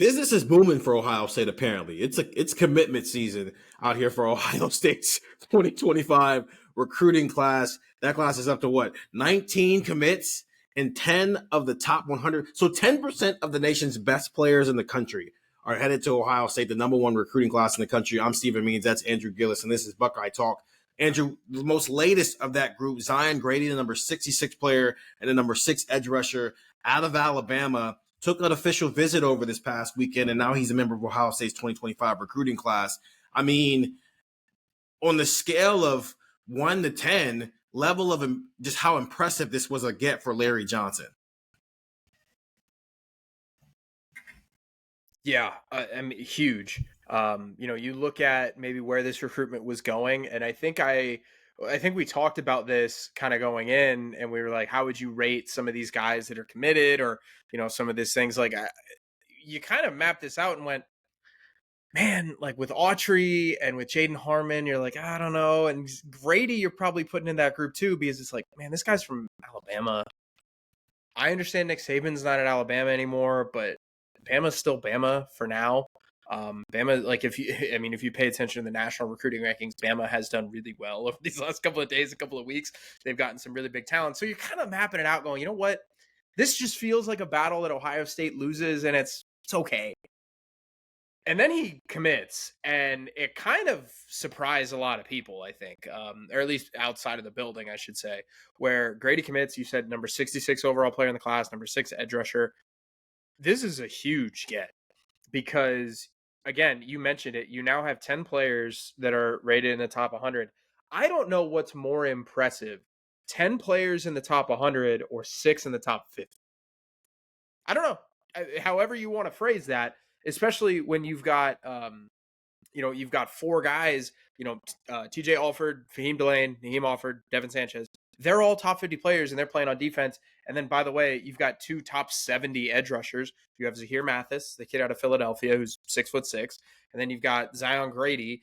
Business is booming for Ohio State. Apparently, it's commitment season out here for Ohio State's 2025 recruiting class. That class is up to what, 19 commits and 10 of the top 100. So 10% of the nation's best players in the country are headed to Ohio State, the number one recruiting class in the country. I'm Stephen Means. That's Andrew Gillis, and this is Buckeye Talk. Andrew, the most latest of that group, Zion Grady, the number 66 player and the number 6 edge rusher out of Alabama, took an official visit over this past weekend, and now he's a member of Ohio State's 2025 recruiting class. I mean, on the scale of 1 to 10, level of just how impressive this was a get for Larry Johnson. Yeah, I mean, huge. You look at maybe where this recruitment was going, and I think we talked about this kind of going in, and we were like, how would you rate some of these guys that are committed, or some of these things? Like, you kind of mapped this out and went, man, like with Autry and with Jaden Harmon, you're like, I don't know. And Grady, you're probably putting in that group too, because it's like, man, this guy's from Alabama. I understand Nick Saban's not at Alabama anymore, but Bama's still Bama for now. Bama, like if you pay attention to the national recruiting rankings, Bama has done really well over these last couple of days, a couple of weeks. They've gotten some really big talent. So you're kind of mapping it out going, you know what? This just feels like a battle that Ohio State loses, and it's okay. And then he commits, and it kind of surprised a lot of people, I think, or at least outside of the building, I should say, where Grady commits. You said number 66 overall player in the class, number 6 edge rusher. This is a huge get because, again, you mentioned it. You now have 10 players that are rated in the top 100. I don't know what's more impressive, 10 players in the top 100 or 6 in the top 50. I don't know. However you want to phrase that, especially when you've got, you've got 4 guys, TJ Alford, Fahim Delane, Naheem Alford, Devin Sanchez. They're all top 50 players, and they're playing on defense. And then, by the way, you've got 2 top 70 edge rushers. You have Zahir Mathis, the kid out of Philadelphia, who's 6'6", and then you've got Zion Grady.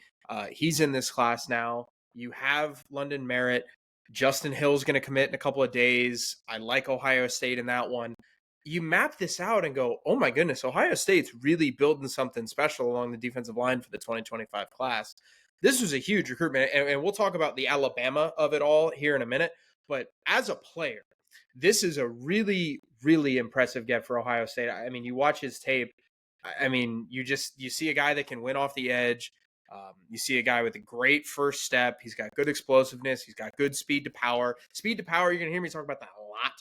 He's in this class now. You have London Merritt. Justin Hill's going to commit in a couple of days. I like Ohio State in that one. You map this out and go, oh my goodness, Ohio State's really building something special along the defensive line for the 2025 class. This was a huge recruitment, and we'll talk about the Alabama of it all here in a minute. But as a player, this is a really, really impressive get for Ohio State. I mean, you watch his tape. I mean, you see a guy that can win off the edge. You see a guy with a great first step. He's got good explosiveness. He's got good speed to power. Speed to power, you're going to hear me talk about that a lot.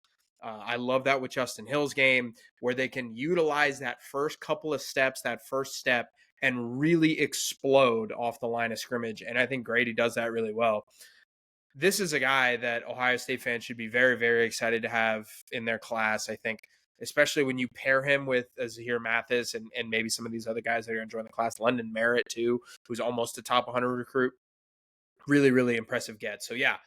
I love that with Justin Hill's game, where they can utilize that first couple of steps, that first step, and really explode off the line of scrimmage. And I think Grady does that really well. This is a guy that Ohio State fans should be very, very excited to have in their class. I think, especially when you pair him with Zahir Mathis and maybe some of these other guys that are enjoying the class, London Merritt too, who's almost a top 100 recruit. Really, really impressive get. So yeah,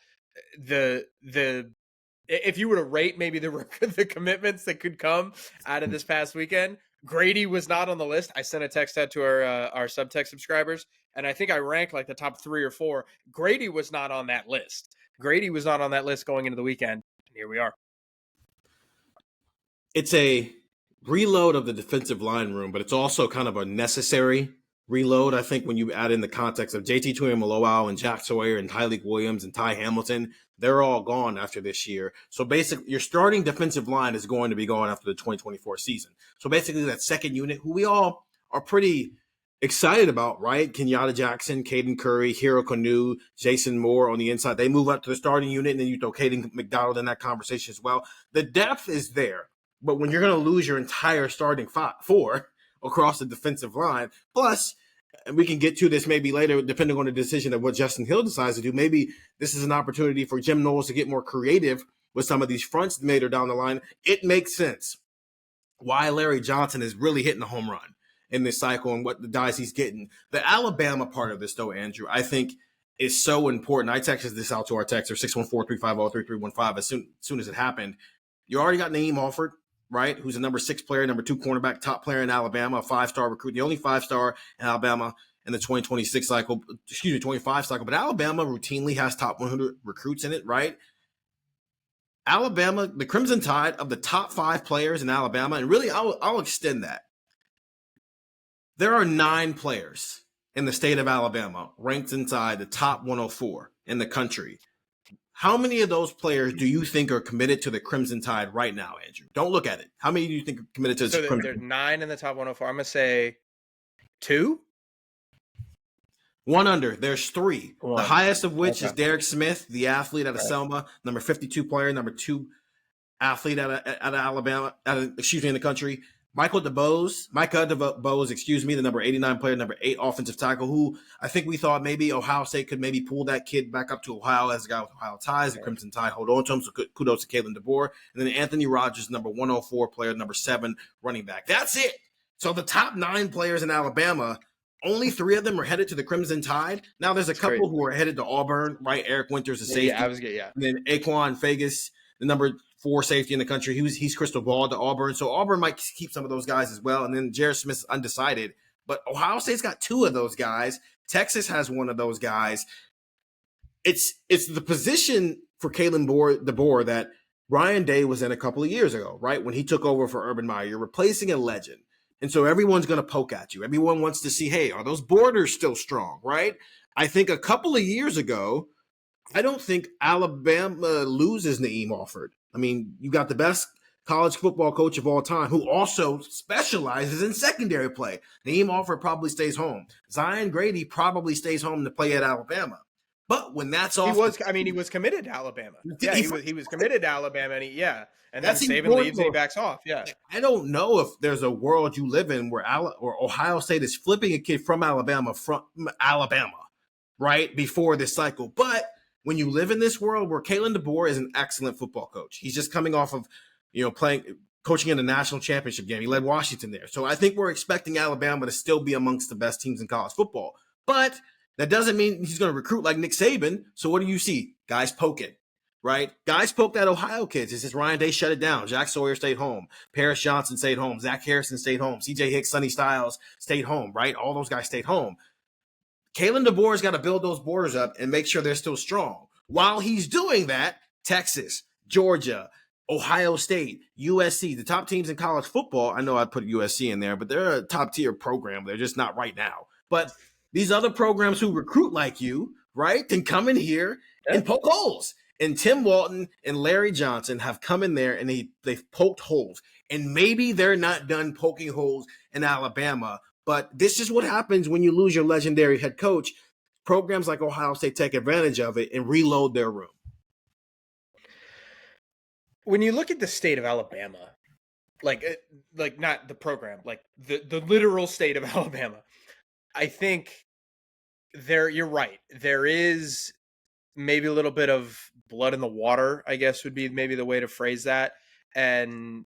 if you were to rate maybe the commitments that could come out of this past weekend, Grady was not on the list. I sent a text out to our subtext subscribers, and I think I ranked like the top 3 or 4. Grady was not on that list. Grady was not on that list going into the weekend, and here we are. It's a reload of the defensive line room, but it's also kind of a necessary reload, I think, when you add in the context of JT Tuimoloau and Jack Sawyer and Tyleek Williams and Ty Hamilton. They're all gone after this year. So basically, your starting defensive line is going to be gone after the 2024 season. So basically, that second unit, who we all are pretty excited about, right? Kenyatta Jackson, Caden Curry, Hero Kanu, Jason Moore on the inside. They move up to the starting unit, and then you throw Caden McDonald in that conversation as well. The depth is there, but when you're going to lose your entire starting 4 across the defensive line, plus, and we can get to this maybe later, depending on the decision of what Justin Hill decides to do. Maybe this is an opportunity for Jim Knowles to get more creative with some of these fronts later down the line. It makes sense why Larry Johnson is really hitting a home run in this cycle and what the guys he's getting. The Alabama part of this, though, Andrew, I think is so important. I texted this out to our texter, 614-350-3315, as soon as it happened. You already got Naheem Alford, right, who's a number 6 player, number 2 cornerback, top player in Alabama, a 5-star recruit, the only 5-star in Alabama in the 2025 cycle. But Alabama routinely has top 100 recruits in it, right? Alabama, the Crimson Tide, of the top 5 players in Alabama, and really I'll extend that. There are 9 players in the state of Alabama ranked inside the top 104 in the country. How many of those players do you think are committed to the Crimson Tide right now, Andrew? Don't look at it. How many do you think are committed to the So Crimson? there's 9 in the top 104. I'm gonna say 2. One under. There's 3. The One. highest of which Okay. is Derek Smith, the athlete out of Right. Selma, number 52 player, number 2 athlete out of Alabama, in the country. Micah DeBose, the number 89 player, number 8 offensive tackle, who I think we thought maybe Ohio State could maybe pull that kid back up to Ohio as a guy with Ohio ties. The Crimson Tide hold on to him, so kudos to Kalen DeBoer. And then Anthony Rogers, number 104 player, number 7 running back. That's it. So the top 9 players in Alabama, only 3 of them are headed to the Crimson Tide. Now there's a couple who are headed to Auburn, right? Eric Winters, the safety. Yeah. And then Aquan Vegas, the number 4 safety in the country. He's crystal ball to Auburn. So Auburn might keep some of those guys as well. And then Jared Smith's undecided. But Ohio State's got 2 of those guys. Texas has 1 of those guys. It's the position for Kalen DeBoer that Ryan Day was in a couple of years ago, right? When he took over for Urban Meyer. You're replacing a legend. And so everyone's going to poke at you. Everyone wants to see, hey, are those borders still strong, right? I think a couple of years ago, I don't think Alabama loses Naeem Offord. I mean, you got the best college football coach of all time who also specializes in secondary play. Naeem Offord probably stays home. Zion Grady probably stays home to play at Alabama. But when that's off, he was committed to Alabama. Yeah, he was committed to Alabama, and then Saban leaves and he backs off. Yeah, I don't know if there's a world you live in where Ohio State is flipping a kid from Alabama, right before this cycle. But when you live in this world where Kalen DeBoer is an excellent football coach, he's just coming off of coaching in the national championship game. He led Washington there, so I think we're expecting Alabama to still be amongst the best teams in college football. But that doesn't mean he's going to recruit like Nick Saban. So what do you see? Guys poking, right? Guys poke at Ohio kids. It's just Ryan Day shut it down. Jack Sawyer stayed home. Paris Johnson stayed home. Zach Harrison stayed home. CJ Hicks, Sonny Styles stayed home, right? All those guys stayed home. Kalen DeBoer's got to build those borders up and make sure they're still strong. While he's doing that, Texas, Georgia, Ohio State, USC, the top teams in college football, I know I put USC in there, but they're a top-tier program. They're just not right now. But these other programs who recruit like you, right, can come in here and poke holes. And Tim Walton and Larry Johnson have come in there and they've poked holes. And maybe they're not done poking holes in Alabama, but this is what happens when you lose your legendary head coach. Programs like Ohio State take advantage of it and reload their room. When you look at the state of Alabama, like not the program, like the literal state of Alabama, I think you're right. There is maybe a little bit of blood in the water, I guess would be maybe the way to phrase that. And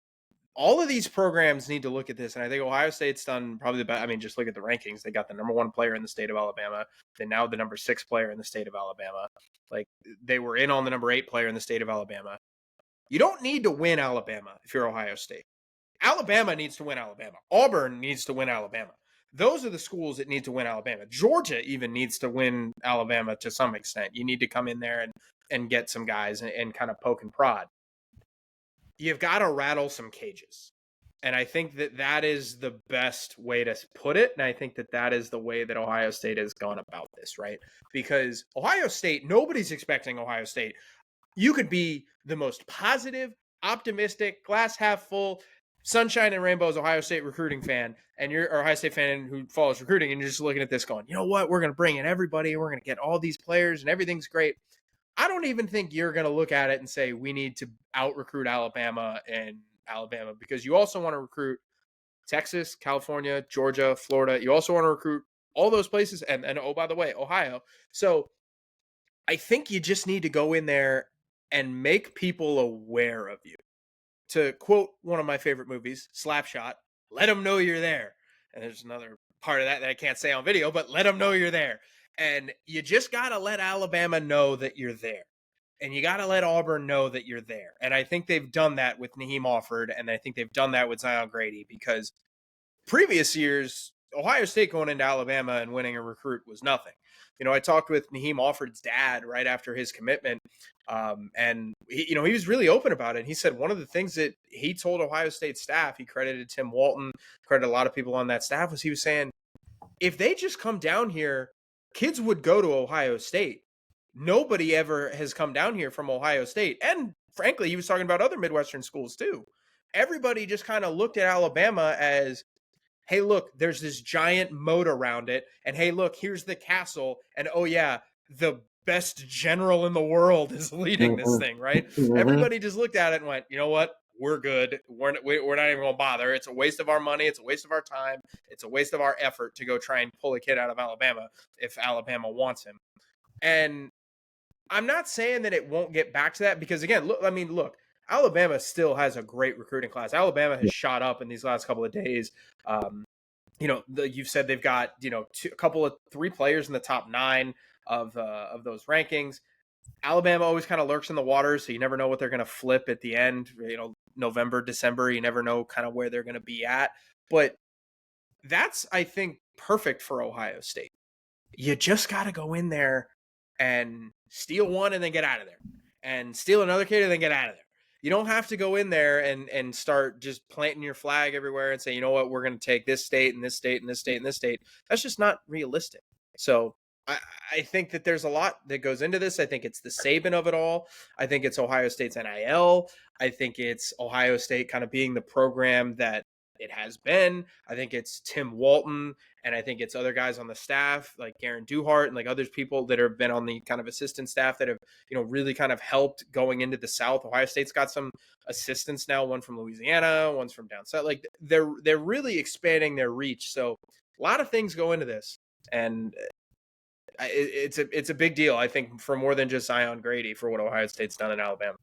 all of these programs need to look at this. And I think Ohio State's done probably the best. I mean, just look at the rankings. They got the number 1 player in the state of Alabama. They're now the number 6 player in the state of Alabama. Like, they were in on the number 8 player in the state of Alabama. You don't need to win Alabama if you're Ohio State. Alabama needs to win Alabama. Auburn needs to win Alabama. Those are the schools that need to win Alabama. Georgia even needs to win Alabama to some extent. You need to come in there and get some guys and kind of poke and prod. You've got to rattle some cages. And I think that is the best way to put it. And I think that is the way that Ohio State has gone about this, right? Because Ohio State, nobody's expecting Ohio State. You could be the most positive, optimistic, glass half full, sunshine and rainbows Ohio State recruiting fan, and you're an Ohio State fan who follows recruiting, and you're just looking at this going, you know what? We're going to bring in everybody. We're going to get all these players, and everything's great. I don't even think you're going to look at it and say we need to out-recruit Alabama, because you also want to recruit Texas, California, Georgia, Florida. You also want to recruit all those places, and oh, by the way, Ohio. So I think you just need to go in there and make people aware of you. To quote one of my favorite movies, Slapshot, let them know you're there. And there's another part of that I can't say on video, but let them know you're there. And you just got to let Alabama know that you're there. And you got to let Auburn know that you're there. And I think they've done that with Naeem Offord, and I think they've done that with Zion Grady, because previous years, Ohio State going into Alabama and winning a recruit was nothing. I talked with Naeem Offord's dad right after his commitment, and he was really open about it. And he said one of the things that he told Ohio State staff, he credited Tim Walton, credited a lot of people on that staff, was he was saying, if they just come down here, kids would go to Ohio State. Nobody ever has come down here from Ohio State. And frankly, he was talking about other Midwestern schools too. Everybody just kind of looked at Alabama as, hey, look, there's this giant moat around it. And hey, look, here's the castle. And oh, yeah, the best general in the world is leading this thing, right? Everybody just looked at it and went, you know what? We're good. We're not even going to bother. It's a waste of our money. It's a waste of our time. It's a waste of our effort to go try and pull a kid out of Alabama if Alabama wants him. And I'm not saying that it won't get back to that because, again, look, Alabama still has a great recruiting class. Alabama has shot up in these last couple of days. You've said they've got, three players in the top 9 of those rankings. Alabama always kind of lurks in the water, so you never know what they're going to flip at the end. November, December, you never know kind of where they're going to be at. But that's, I think, perfect for Ohio State. You just got to go in there and steal one and then get out of there, and steal another kid and then get out of there. You don't have to go in there and start just planting your flag everywhere and say, you know what, we're going to take this state and this state and this state and this state. That's just not realistic. So I think that there's a lot that goes into this. I think it's the Saban of it all. I think it's Ohio State's NIL. I think it's Ohio State kind of being the program that it has been. I think it's Tim Walton, and I think it's other guys on the staff like Garen Duhart and like other people that have been on the kind of assistant staff that have, really kind of helped going into the South. Ohio State's got some assistants now, one from Louisiana, one's from down south. Like they're really expanding their reach. So a lot of things go into this, and it's a big deal, I think, for more than just Zion Grady for what Ohio State's done in Alabama.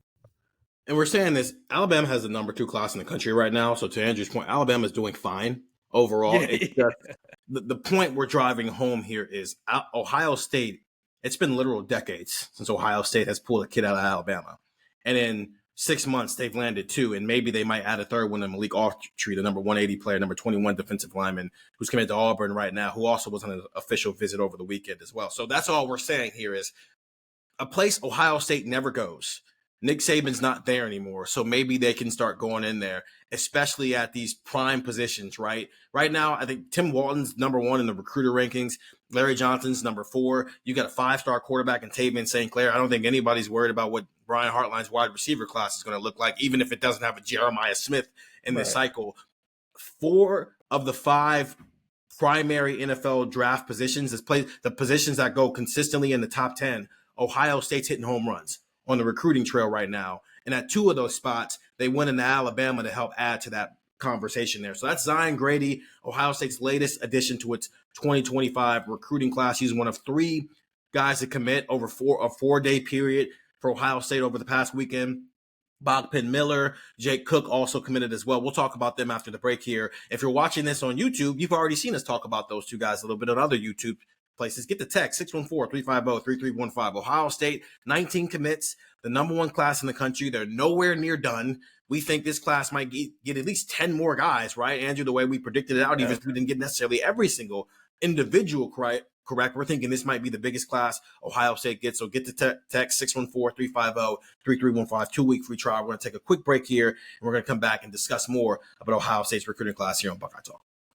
And we're saying this, Alabama has the number 2 class in the country right now. So to Andrew's point, Alabama is doing fine overall. Yeah. The point we're driving home here is Ohio State. It's been literal decades since Ohio State has pulled a kid out of Alabama. And in 6 months, they've landed 2, and maybe they might add a third one in Malik Autry, the number 180 player, number 21 defensive lineman, who's committed to Auburn right now, who also was on an official visit over the weekend as well. So that's all we're saying here is a place Ohio State never goes. Nick Saban's not there anymore, so maybe they can start going in there, especially at these prime positions, right? Right now, I think Tim Walton's number 1 in the recruiter rankings. Larry Johnson's number 4. You got a 5-star quarterback in Taven St. Clair. I don't think anybody's worried about what Brian Hartline's wide receiver class is going to look like, even if it doesn't have a Jeremiah Smith in this cycle. 4 of the 5 primary NFL draft positions, the positions that go consistently in the top 10, Ohio State's hitting home runs on the recruiting trail right now. And at 2 of those spots, they went into Alabama to help add to that conversation there. So that's Zion Grady, Ohio State's latest addition to its 2025 recruiting class. He's one of 3 guys to commit over a 4-day period for Ohio State over the past weekend. Bogpin Miller, Jake Cook also committed as well. We'll talk about them after the break here. If you're watching this on YouTube, you've already seen us talk about those 2 guys a little bit on other YouTube places. Get the text 614-350-3315. Ohio State, 19 commits, the number 1 class in the country. They're nowhere near done. We think this class might get at least 10 more guys, right, Andrew, the way we predicted it out, even if we didn't get necessarily every single individual correct. We're thinking this might be the biggest class Ohio State gets. So get the text 614-350-3315, 2-week free trial. We're going to take a quick break here, and we're going to come back and discuss more about Ohio State's recruiting class here on Buckeye Talk.